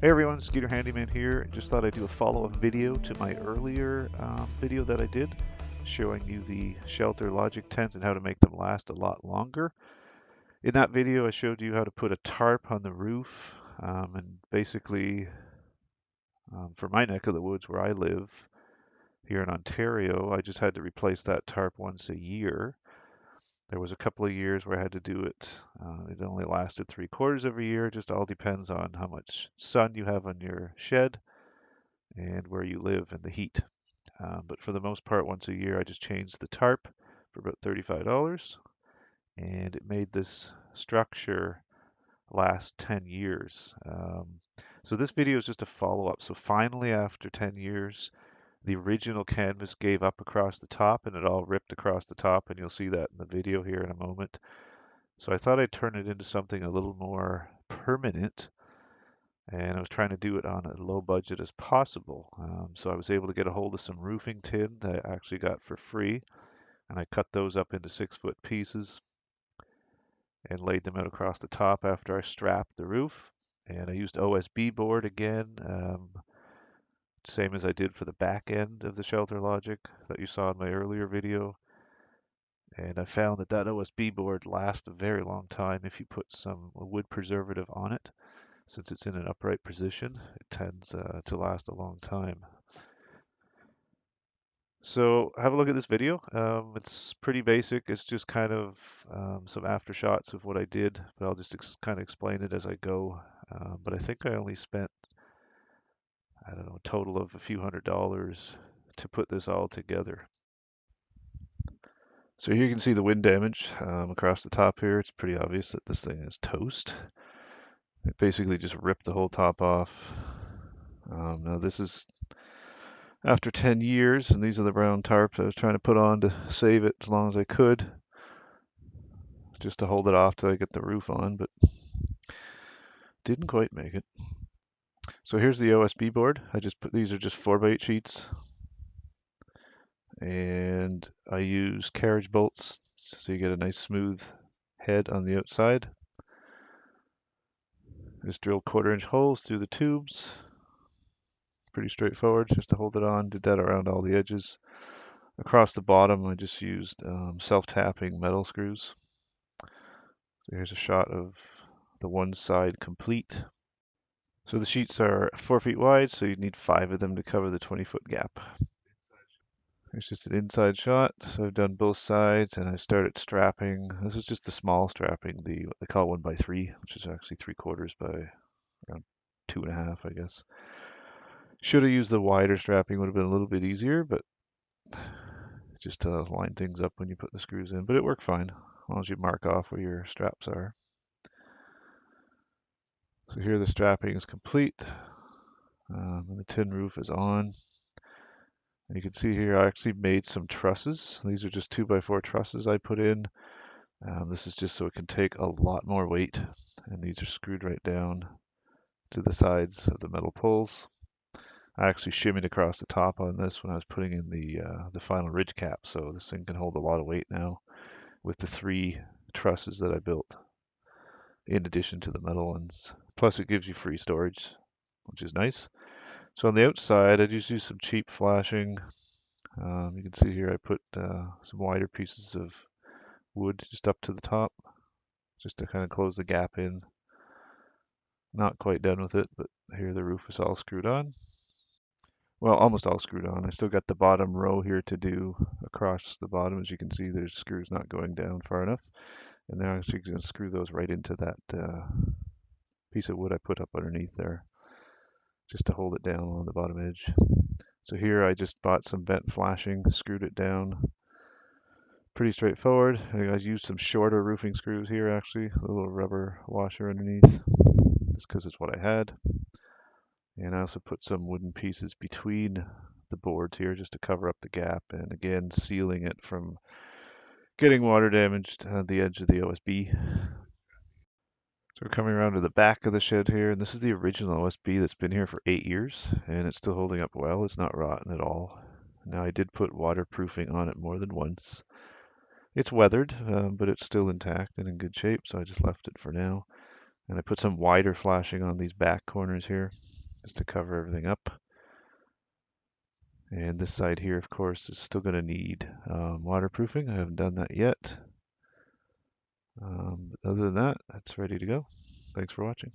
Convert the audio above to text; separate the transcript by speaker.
Speaker 1: Hey everyone, Skeeter Handyman here. Just thought I'd do a follow-up video to my earlier video that I did showing you the shelter logic tent and how to make them last a lot longer. In that video I showed you how to put a tarp on the roof and basically for my neck of the woods where I live here in Ontario, I just had to replace that tarp once a year. There was a couple of years where I had to do it. It only lasted 3/4 of a year. It just all depends on how much sun you have on your shed and where you live and the heat. But for the most part, once a year, I just changed the tarp for about $35, and it made this structure last 10 years. So this video is just a follow-up. So finally, after 10 years, the original canvas gave up across the top and it all ripped across the top, and you'll see that in the video here in a moment. So I thought I'd turn it into something a little more permanent, and I was trying to do it on a low budget as possible. So I was able to get a hold of some roofing tin that I actually got for free, and I cut those up into 6-foot pieces and laid them out across the top after I strapped the roof. And I used OSB board again, same as I did for the back end of the shelter logic that you saw in my earlier video. And I found that that OSB board lasts a very long time if you put some wood preservative on it. Since it's in an upright position, it tends to last a long time. So have a look at this video. It's pretty basic. It's just kind of some after shots of what I did, but I'll just kind of explain it as I go. But I think I only spent, I don't know, a total of a few $100s to put this all together. So here you can see the wind damage across the top here. It's pretty obvious that this thing is toast. It basically just ripped the whole top off. Now this is after 10 years, and these are the brown tarps I was trying to put on to save it as long as I could, just to hold it off till I get the roof on, but didn't quite make it. So here's the OSB board. I just put, these are just 4x8 sheets, and I use carriage bolts so you get a nice smooth head on the outside. Just drill 1/4 inch holes through the tubes. Pretty straightforward, just to hold it on. Did that around all the edges. Across the bottom, I just used self-tapping metal screws. So here's a shot of the one side complete. So the sheets are 4 feet wide, so you need 5 of them to cover the 20-foot gap. Here's just an inside shot. So I've done both sides, and I started strapping. This is just the small strapping, the what they call 1x3, which is actually 3/4 by around 2.5, I guess. Should have used the wider strapping, would have been a little bit easier, but just to line things up when you put the screws in. But it worked fine, as long as you mark off where your straps are. So here the strapping is complete, and the tin roof is on. And you can see here I actually made some trusses. These are just 2x4 trusses I put in. This is just so it can take a lot more weight, and these are screwed right down to the sides of the metal poles. I actually shimmied across the top on this when I was putting in the final ridge cap, so this thing can hold a lot of weight now with the 3 trusses that I built in addition to the metal ones. Plus it gives you free storage, which is nice. So on the outside I just use some cheap flashing. You can see here I put some wider pieces of wood just up to the top, just to kind of close the gap in. Not quite done with it, but here the roof is all screwed on. Well, almost all screwed on. I still got the bottom row here to do across the bottom. As you can see, there's screws not going down far enough. And now I'm actually going to screw those right into that piece of wood I put up underneath there, just to hold it down on the bottom edge. So here I just bought some bent flashing, screwed it down. Pretty straightforward. I used some shorter roofing screws here actually, a little rubber washer underneath, just because it's what I had. And I also put some wooden pieces between the boards here just to cover up the gap, and again sealing it from getting water damaged at the edge of the OSB. So we're coming around to the back of the shed here, and this is the original OSB that's been here for 8 years, and it's still holding up well. It's not rotten at all. Now I did put waterproofing on it more than once. It's weathered, but it's still intact and in good shape, so I just left it for now. And I put some wider flashing on these back corners here just to cover everything up. And this side here, of course, is still going to need waterproofing. I haven't done that yet. Other than that, it's ready to go. Thanks for watching.